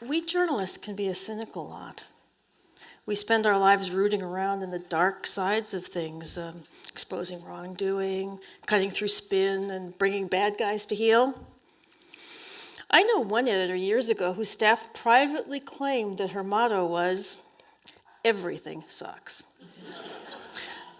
We journalists can be a cynical lot. We spend our lives rooting around in the dark sides of things, exposing wrongdoing, cutting through spin, and bringing bad guys to heel. I know one editor years ago whose staff privately claimed that her motto was, "Everything sucks."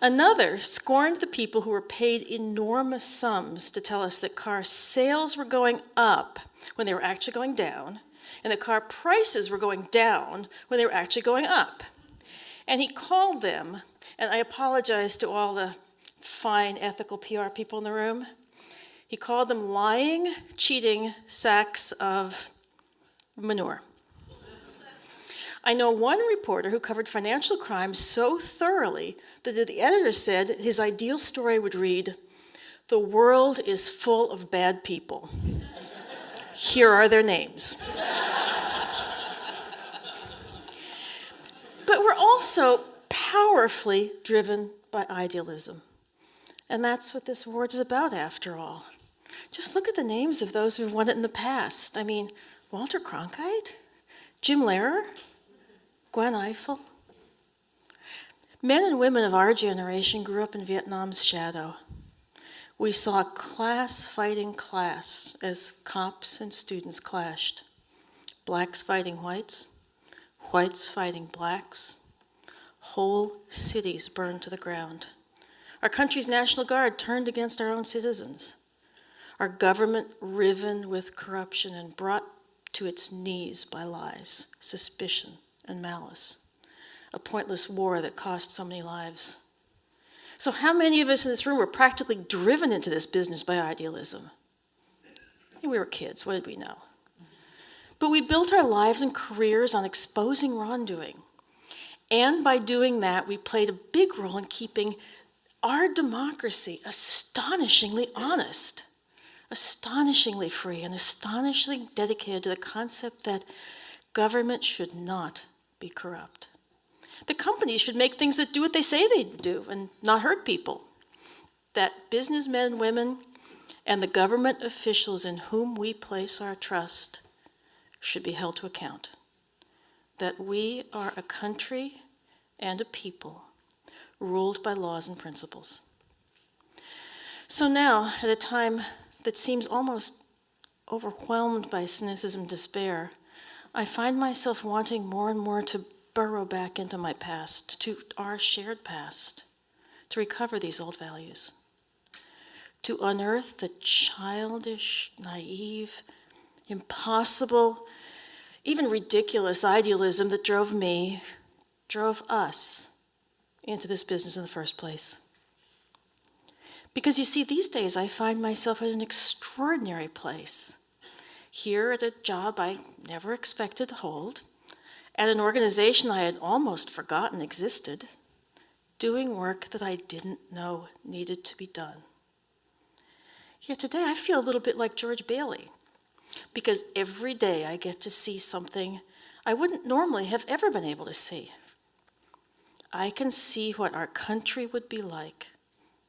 Another scorned the people who were paid enormous sums to tell us that car sales were going up when they were actually going down, and that car prices were going down when they were actually going up. And he called them, and I apologize to all the fine, ethical PR people in the room, he called them lying, cheating sacks of manure. I know one reporter who covered financial crime so thoroughly that the editor said his ideal story would read, "The world is full of bad people. Here are their names." But we're also powerfully driven by idealism. And that's what this award is about, after all. Just look at the names of those who've won it in the past. I mean, Walter Cronkite, Jim Lehrer, Gwen Ifill. Men and women of our generation grew up in Vietnam's shadow. We saw class fighting class as cops and students clashed. Blacks fighting whites, whites fighting blacks. Whole cities burned to the ground. Our country's National Guard turned against our own citizens. Our government riven with corruption and brought to its knees by lies, suspicion, and malice. A pointless war that cost so many lives. So how many of us in this room were practically driven into this business by idealism? We were kids, what did we know? But we built our lives and careers on exposing wrongdoing. And by doing that, we played a big role in keeping our democracy astonishingly honest, astonishingly free, and astonishingly dedicated to the concept that government should not be corrupt. The companies should make things that do what they say they do and not hurt people. That businessmen and women and the government officials in whom we place our trust should be held to account. That we are a country and a people ruled by laws and principles. So now, at a time that seems almost overwhelmed by cynicism and despair, I find myself wanting more and more to burrow back into my past, to our shared past, to recover these old values, to unearth the childish, naive, impossible, even ridiculous idealism that drove us into this business in the first place. Because you see, these days I find myself at an extraordinary place. Here at a job I never expected to hold, at an organization I had almost forgotten existed, doing work that I didn't know needed to be done. Yet today I feel a little bit like George Bailey, because every day I get to see something I wouldn't normally have ever been able to see. I can see what our country would be like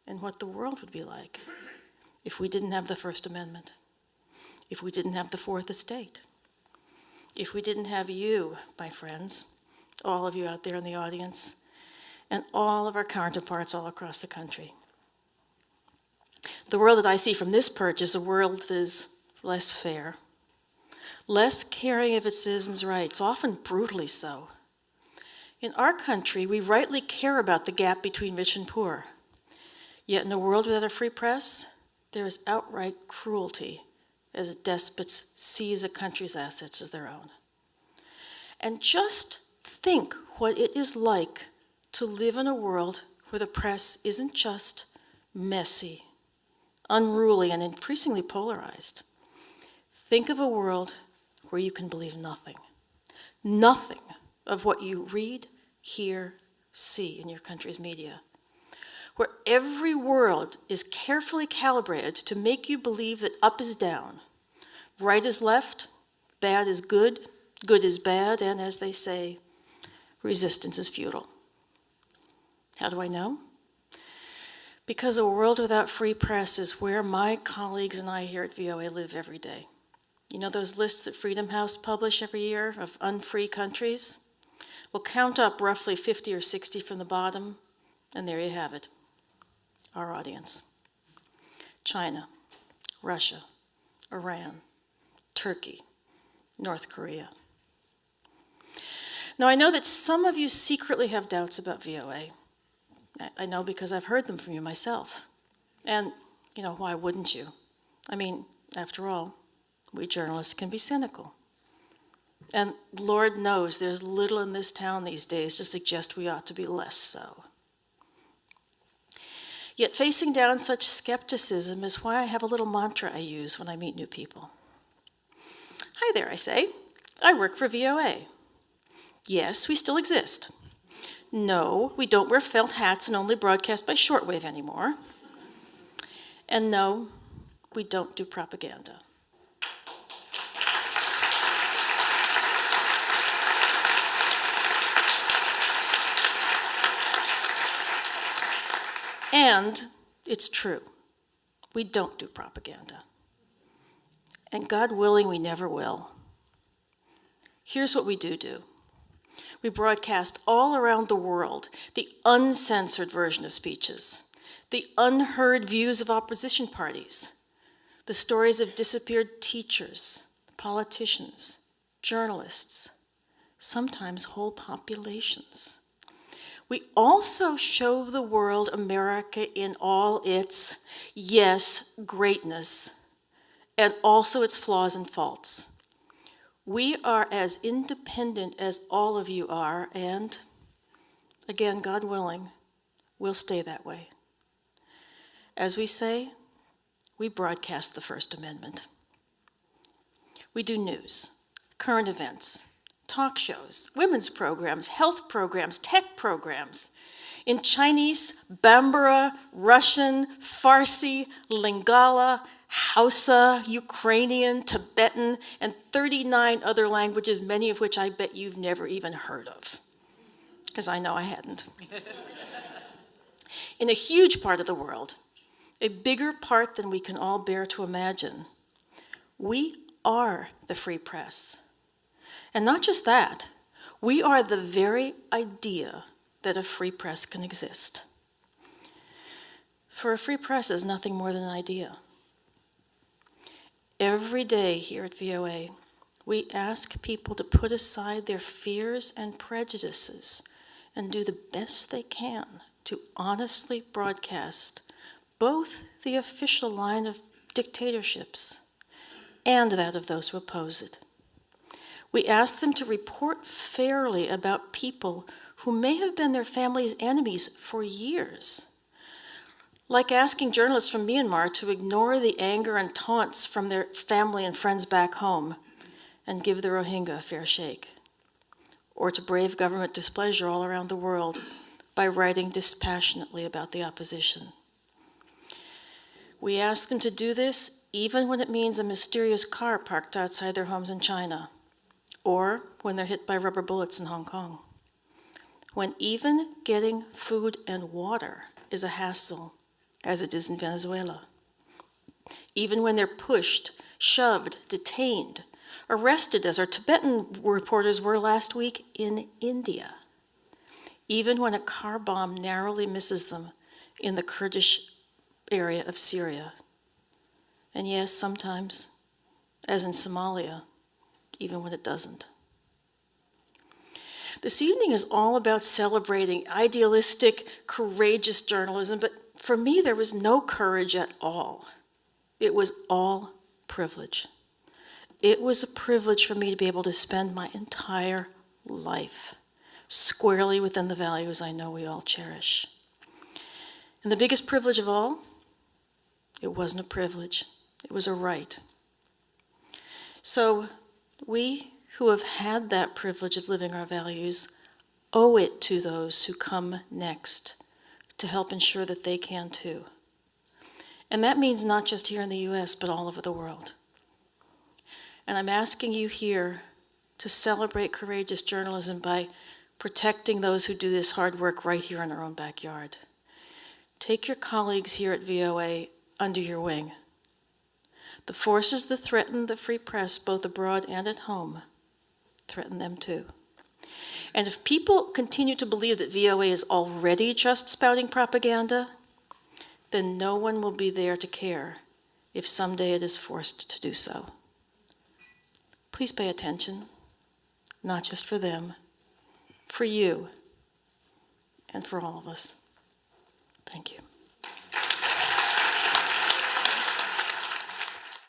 and what the world would be like if we didn't have the First Amendment, if we didn't have the Fourth Estate, if we didn't have you, my friends, all of you out there in the audience, and all of our counterparts all across the country. The world that I see from this perch is a world that is less fair, less caring of its citizens' rights, often brutally so. In our country, we rightly care about the gap between rich and poor. Yet in a world without a free press, there is outright cruelty as despots seize a country's assets as their own. And just think what it is like to live in a world where the press isn't just messy, unruly, and increasingly polarized. Think of a world where you can believe nothing. Nothing of what you read, hear, see in your country's media. Where every word is carefully calibrated to make you believe that up is down, right is left, bad is good, good is bad, and as they say, resistance is futile. How do I know? Because a world without free press is where my colleagues and I here at VOA live every day. You know those lists that Freedom House publish every year of unfree countries? We'll count up roughly 50 or 60 from the bottom, and there you have it, our audience. China, Russia, Iran, Turkey, North Korea. Now, I know that some of you secretly have doubts about VOA. I know because I've heard them from you myself. And, why wouldn't you? I mean, after all, we journalists can be cynical. And Lord knows there's little in this town these days to suggest we ought to be less so. Yet facing down such skepticism is why I have a little mantra I use when I meet new people. Hi there, I say. I work for VOA. Yes, we still exist. No, we don't wear felt hats and only broadcast by shortwave anymore. And no, we don't do propaganda. And it's true. We don't do propaganda. And God willing, we never will. Here's what we do. We broadcast all around the world the uncensored version of speeches, the unheard views of opposition parties, the stories of disappeared teachers, politicians, journalists, sometimes whole populations. We also show the world America in all its, yes, greatness, and also its flaws and faults. We are as independent as all of you are, and again, God willing, we'll stay that way. As we say, we broadcast the First Amendment. We do news, current events, talk shows, women's programs, health programs, tech programs, in Chinese, Bambara, Russian, Farsi, Lingala, Hausa, Ukrainian, Tibetan, and 39 other languages, many of which I bet you've never even heard of, because I know I hadn't. In a huge part of the world, a bigger part than we can all bear to imagine, we are the free press. And not just that, we are the very idea that a free press can exist. For a free press is nothing more than an idea. Every day here at VOA, we ask people to put aside their fears and prejudices and do the best they can to honestly broadcast both the official line of dictatorships and that of those who oppose it. We ask them to report fairly about people who may have been their family's enemies for years. Like asking journalists from Myanmar to ignore the anger and taunts from their family and friends back home and give the Rohingya a fair shake. Or to brave government displeasure all around the world by writing dispassionately about the opposition. We ask them to do this even when it means a mysterious car parked outside their homes in China, or when they're hit by rubber bullets in Hong Kong. When even getting food and water is a hassle, as it is in Venezuela. Even when they're pushed, shoved, detained, arrested, as our Tibetan reporters were last week in India. Even when a car bomb narrowly misses them in the Kurdish area of Syria. And yes, sometimes, as in Somalia, even when it doesn't. This evening is all about celebrating idealistic, courageous journalism, but for me, there was no courage at all. It was all privilege. It was a privilege for me to be able to spend my entire life squarely within the values I know we all cherish. And the biggest privilege of all, it wasn't a privilege, it was a right. So we who have had that privilege of living our values owe it to those who come next to help ensure that they can too. And that means not just here in the US, but all over the world. And I'm asking you here to celebrate courageous journalism by protecting those who do this hard work right here in our own backyard. Take your colleagues here at VOA under your wing. The forces that threaten the free press, both abroad and at home, threaten them too. And if people continue to believe that VOA is already just spouting propaganda, then no one will be there to care if someday it is forced to do so. Please pay attention, not just for them, for you, and for all of us. Thank you.